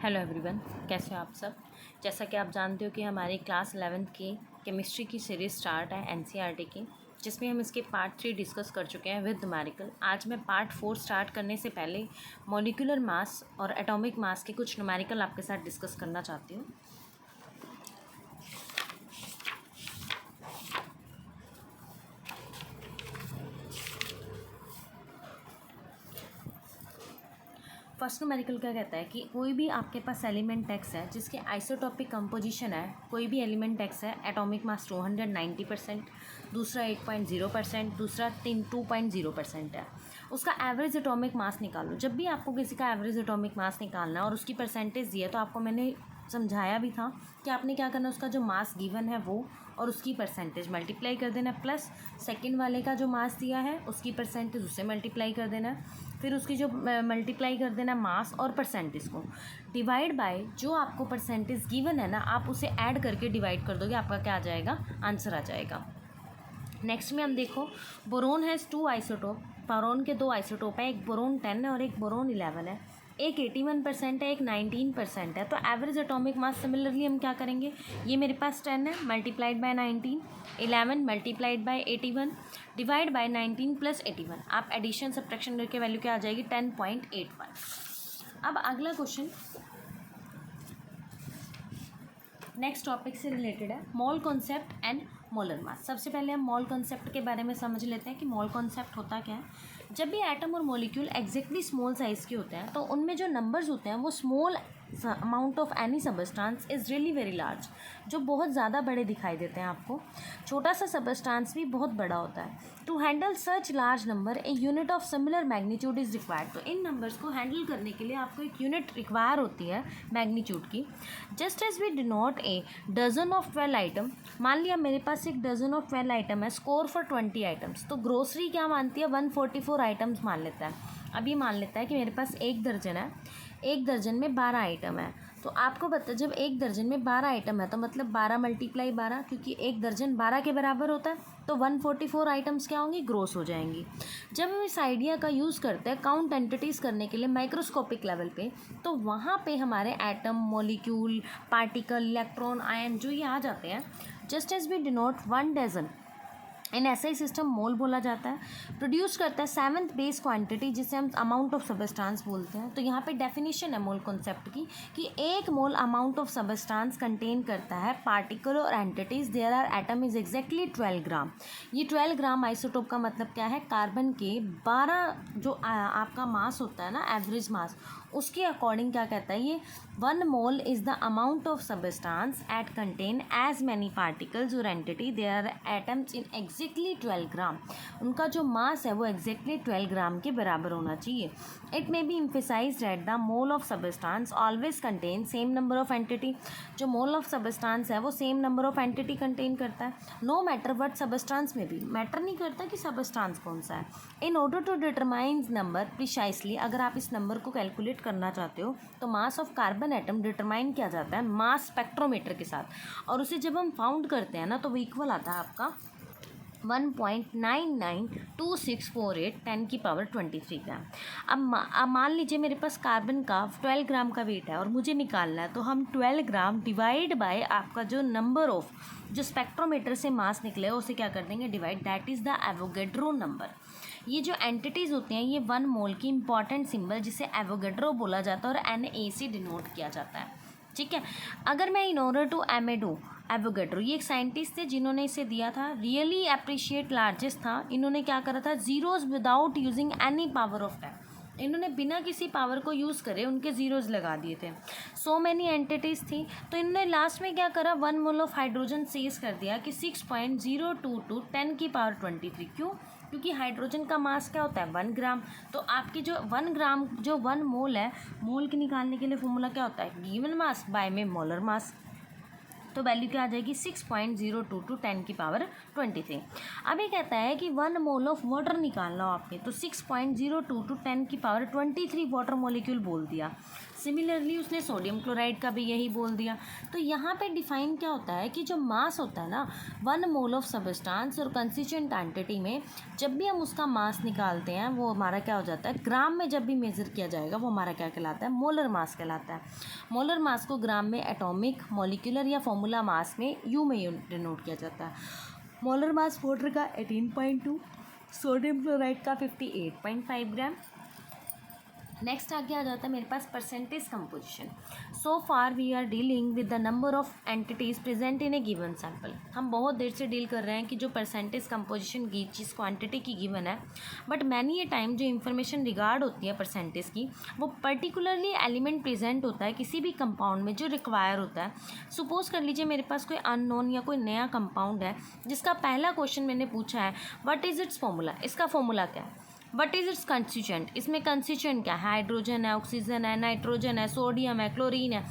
Hello everyone, कैसे हो आप सब। जैसा कि आप जानते हो कि हमारी क्लास 11th की केमिस्ट्री की सीरीज़ स्टार्ट है एनसीईआरटी की, जिसमें हम इसके पार्ट 3 डिस्कस कर चुके हैं विद न्यूमेरिकल। आज मैं पार्ट 4 स्टार्ट करने से पहले मॉलिक्यूलर मास और एटॉमिक मास के कुछ न्यूमेरिकल आपके साथ डिस्कस करना चाहती हूँ। फर्स्ट न्यूमेरिकल क्या कहता है कि कोई भी आपके पास एलिमेंट एक्स है जिसके आइसोटॉपिक कंपोजिशन है, कोई भी एलिमेंट एक्स है, एटॉमिक मास 290%, दूसरा 8.0%, दूसरा 2.0% है, उसका एवरेज एटॉमिक मास निकालो। जब भी आपको किसी का एवरेज एटॉमिक मास निकालना है और उसकी परसेंटेज दी है तो आपको मैंने समझाया भी था कि आपने क्या करना है, उसका जो मास गिवन है वो और उसकी परसेंटेज मल्टीप्लाई कर देना, प्लस सेकंड वाले का जो मास दिया है उसकी परसेंटेज उससे मल्टीप्लाई कर देना, फिर उसकी जो मल्टीप्लाई कर देना मास और परसेंटेज को डिवाइड बाय जो आपको परसेंटेज गिवन है ना, आप उसे ऐड करके डिवाइड कर दोगे, आपका क्या आ जाएगा, आंसर आ जाएगा। नेक्स्ट में हम देखो, बोरोन हैज़ 2 आइसोटोप। बोरोन के 2 आइसोटोप है, एक बोरोन 10 है और एक बोरोन 11 है। एक 81% है, एक 19% है। तो एवरेज एटॉमिक मास सिमिलरली हम क्या करेंगे, ये मेरे पास 10 है multiplied by 19, 11 multiplied by 81 divide by 19 plus 81। आप एडिशन सब्ट्रैक्शन करके वैल्यू क्या आ जाएगी, 10.81। अब अगला क्वेश्चन नेक्स्ट टॉपिक से रिलेटेड है, mole concept and molar mass. सबसे पहले हम मोल कॉन्सेप्ट के बारे में समझ लेते हैं कि मोल कॉन्सेप्ट होता क्या है। जब भी एटम और मॉलिक्यूल एग्जैक्टली स्मॉल साइज़ के होते हैं तो उनमें जो नंबर्स होते हैं वो small amount of any substance is really very large, जो बहुत ज़्यादा बड़े दिखाई देते हैं आपको। छोटा सा सबस्टांस भी बहुत बड़ा होता है। To handle such large number a unit of similar magnitude is required. तो इन नंबर्स को हैंडल करने के लिए आपको एक यूनिट रिक्वायर होती है मैग्नीट्यूड की। Just as we denote a dozen of 12 item, मान लिया मेरे पास एक डजन ऑफ 12 आइटम है, स्कोर फॉर 20 आइटम्स। तो ग्रोसरी क्या मानती है, 144 आइटम्स मान लेता है। अब ये मान लेता है कि मेरे पास एक दर्जन है, एक दर्जन में 12 आइटम है। तो आपको पता, जब एक दर्जन में 12 आइटम है तो मतलब 12 मल्टीप्लाई 12, क्योंकि एक दर्जन 12 के बराबर होता है, तो 144 आइटम्स क्या होंगी, ग्रोस हो जाएंगी। जब हम इस आइडिया का यूज़ करते हैं काउंट एंटिटीज़ करने के लिए माइक्रोस्कोपिक लेवल पे, तो वहाँ पे हमारे atom, molecule, particle, electron, ion जो ये आ जाते हैं। Just as we denote 1 dozen, इन ऐसा ही सिस्टम मोल बोला जाता है। प्रोड्यूस करता है 7th बेस क्वांटिटी, जिसे हम अमाउंट ऑफ सबस्टांस बोलते हैं। तो यहाँ पे डेफिनेशन है मोल कॉन्सेप्ट की कि एक mole amount of substance contain करता है पार्टिकल और entities there are atom is exactly 12 gram. ये 12 ग्राम आइसोटोप का मतलब क्या है, कार्बन के 12 जो आपका मास होता है ना, एवरेज मास, उसके अकॉर्डिंग क्या कहता है ये, 1 mole is the amount of substance at contain as many particles और entity there atoms in exactly 12 gram. उनका जो मास है वो एग्जैक्टली 12 ग्राम के बराबर होना चाहिए। It may be emphasise that the mole of substance always contain same number of entity. जो मोल ऑफ सबस्टांस है वो same number of entity contain करता है, नो मैटर वट सबस्टांस में भी, मैटर नहीं करता कि सबस्टांस कौन सा है। In order to determine number precisely, अगर आप इस नंबर को कैलकुलेट करना चाहते हो तो mass of carbon atom determine किया जाता है मास स्पेक्ट्रोमीटर के साथ, और उसे जब हम फाउंड करते हैं ना तो वो इक्वल आता है आपका 1.992648 10⁻23 ग्राम। अब मान लीजिए मेरे पास कार्बन का 12 ग्राम का वेट है और मुझे निकालना है, तो हम 12 ग्राम डिवाइड बाय आपका जो नंबर ऑफ जो स्पेक्ट्रोमीटर से मास निकले उसे क्या कर देंगे, divide, that is the Avogadro number. ये जो एंटिटीज़ होती हैं ये 1 मोल की इंपॉर्टेंट सिंबल जिसे एवोगेड्रो बोला जाता है और Na से डिनोट किया जाता है, ठीक है। अगर मैं इन ऑर्डर टू एवोगेड्रो, ये एक साइंटिस्ट थे जिन्होंने इसे दिया था, रियली अप्रिशिएट लार्जेस्ट था। इन्होंने क्या करा था, zeros without using any power of 10, इन्होंने बिना किसी पावर को यूज़ करे उनके जीरोज लगा दिए थे। सो मैनी एंटिटीज़ थी, तो इन्होंने लास्ट में क्या करा, 1 मोल ऑफ हाइड्रोजन सेज कर दिया कि 6.022 10⁻23। क्यों, क्योंकि हाइड्रोजन का मास क्या होता है, 1 ग्राम। तो आपकी जो 1 ग्राम जो 1 मोल है, मोल के निकालने के लिए फॉर्मूला क्या होता है, गिवन मास बाय में मोलर मास। तो वैल्यू क्या आ जाएगी, 6.022 10⁻23। अब ये कहता है कि 1 मोल ऑफ वाटर निकालना हो आपने, तो 6.022 10⁻23 वाटर मॉलिक्यूल बोल दिया। सिमिलरली उसने सोडियम क्लोराइड का भी यही बोल दिया। तो यहाँ पे डिफाइन क्या होता है कि जो मास होता है ना, 1 मोल ऑफ सबस्टांस और कंस्टिट्यूएंट एंटिटी में जब भी हम उसका मास निकालते हैं वो हमारा क्या हो जाता है, ग्राम में जब भी मेज़र किया जाएगा वो हमारा क्या कहलाता है, मोलर मास कहलाता है। मोलर मास को ग्राम में एटॉमिक, मॉलिक्यूलर या फॉर्मूला मास में यू में डिनोट किया जाता है। मोलर मास वाटर का 18.2, सोडियम क्लोराइड का 58.5 ग्राम। नेक्स्ट आगे आ जाता है मेरे पास percentage composition. So far we are dealing with the number of entities present in a given sample. हम बहुत देर से डील कर रहे हैं कि जो परसेंटेज कंपोजिशन की चीज़ क्वांटिटी की गिवन है, बट मैनी ए टाइम जो इन्फॉर्मेशन रिगार्ड होती है परसेंटेज की, वो पर्टिकुलरली एलिमेंट प्रेजेंट होता है किसी भी कंपाउंड में जो रिक्वायर होता है। सपोज कर लीजिए मेरे पास कोई अननोन या कोई नया कंपाउंड है जिसका पहला क्वेश्चन मैंने पूछा है व्हाट इज़ इट्स फॉर्मूला, इसका फॉर्मूला क्या है, वट इज़ इट्स कंस्टिट्यूएंट, इसमें कंस्टिट्यूएंट क्या है, हाइड्रोजन है, ऑक्सीजन है, नाइट्रोजन है, सोडियम है, क्लोरीन है,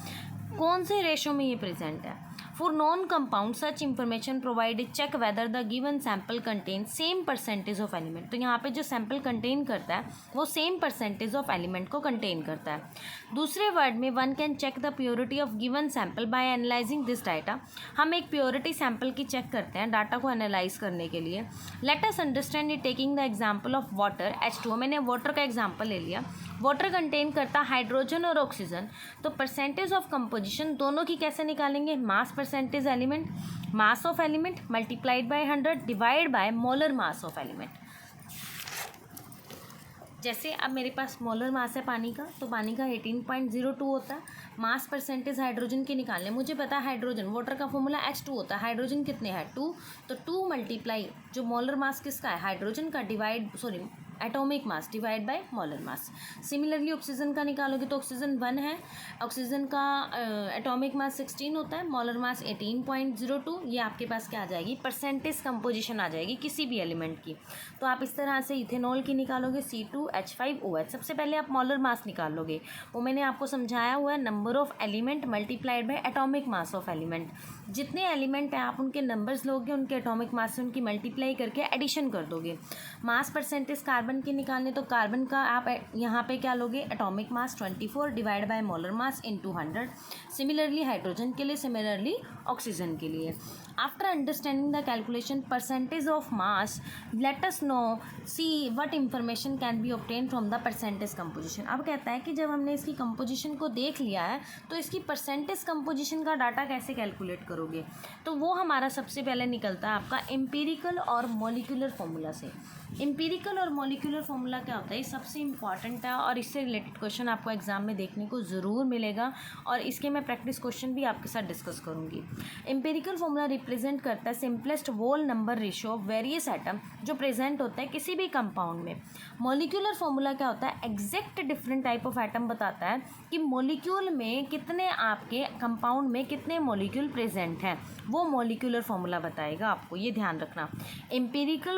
कौन से रेशो में ये प्रेजेंट है। For non compound such information provided check whether the given sample contain same percentage of element. तो यहाँ पे जो सैम्पल कंटेन करता है वो सेम परसेंटेज ऑफ एलिमेंट को कंटेन करता है। दूसरे वर्ड में one can check the purity of given sample by analysing this data. हम एक प्योरिटी सैम्पल की चेक करते हैं डाटा को एनालाइज करने के लिए। Let us understand it taking the example of water H2O। मैंने वाटर का एग्जाम्पल ले लिया। वाटर कंटेन करता हाइड्रोजन और ऑक्सीजन। तो परसेंटेज ऑफ कंपोजिशन दोनों की कैसे निकालेंगे, mass percentage element, mass of element multiplied by 100 divide by molar mass of element. जैसे अब मेरे पास मोलर मास है पानी का, तो पानी का 18.02 होता है। मास परसेंटेज हाइड्रोजन के निकालने, मुझे पता है हाइड्रोजन, वाटर का फॉर्मूला H2 होता है, हाइड्रोजन कितने हैं 2, तो 2 मल्टीप्लाई जो मोलर मास किसका है, हाइड्रोजन का, divide atomic mass divide by molar mass. Similarly oxygen का निकालोगे तो ऑक्सीजन 1 है, ऑक्सीजन का एटॉमिक मास 16 होता है, मोलर मास 18.02। ये आपके पास क्या आ जाएगी, परसेंटेज कंपोजिशन आ जाएगी किसी भी एलिमेंट की। तो आप इस तरह से इथेनॉल की निकालोगे C2H5OH। सबसे पहले आप मोलर मास निकाल लोगे, वो मैंने आपको समझाया हुआ है, number of element multiplied by atomic mass of element. जितने एलिमेंट हैं आप उनके नंबर्स लोगे, उनके एटॉमिक मास से उनकी मल्टीप्लाई करके एडिशन कर दोगे। मास परसेंटेज कार्बन की निकालने, तो कार्बन का आप यहाँ पे क्या लोगे, atomic mass 24 divide by molar mass into 100। Similarly hydrogen के लिए, सिमिलरली ऑक्सीजन के लिए। After understanding the calculation percentage of mass, let us know see what information can be obtain from the percentage composition. अब कहता है कि जब हमने इसकी कंपोजिशन को देख लिया है तो इसकी परसेंटेज कंपोजिशन का डाटा कैसे कैलकुलेट करोगे। तो वो हमारा सबसे पहले निकलता है आपका एम्पिरिकल और मॉलिक्यूलर फॉर्मूला से। एम्पिरिकल और मॉलिक्यूलर फॉर्मूला क्या होता है, ये सबसे इंपॉर्टेंट है और इससे रिलेटेड क्वेश्चन आपको एग्जाम में देखने को ज़रूर मिलेगा और इसके मैं प्रैक्टिस क्वेश्चन भी आपके साथ डिस्कस करूँगी। एम्पिरिकल फॉर्मूला रिप्रेजेंट करता है simplest whole number ratio of various atom जो प्रेजेंट होता है किसी भी कंपाउंड में। मॉलिक्यूलर फॉर्मूला क्या होता है, exact different type of atom बताता है कि मॉलिक्यूल में कितने, आपके कंपाउंड में कितने मॉलिक्यूल प्रेजेंट हैं, वो मॉलिक्यूलर फॉर्मूला बताएगा आपको, ये ध्यान रखना। एम्पिरिकल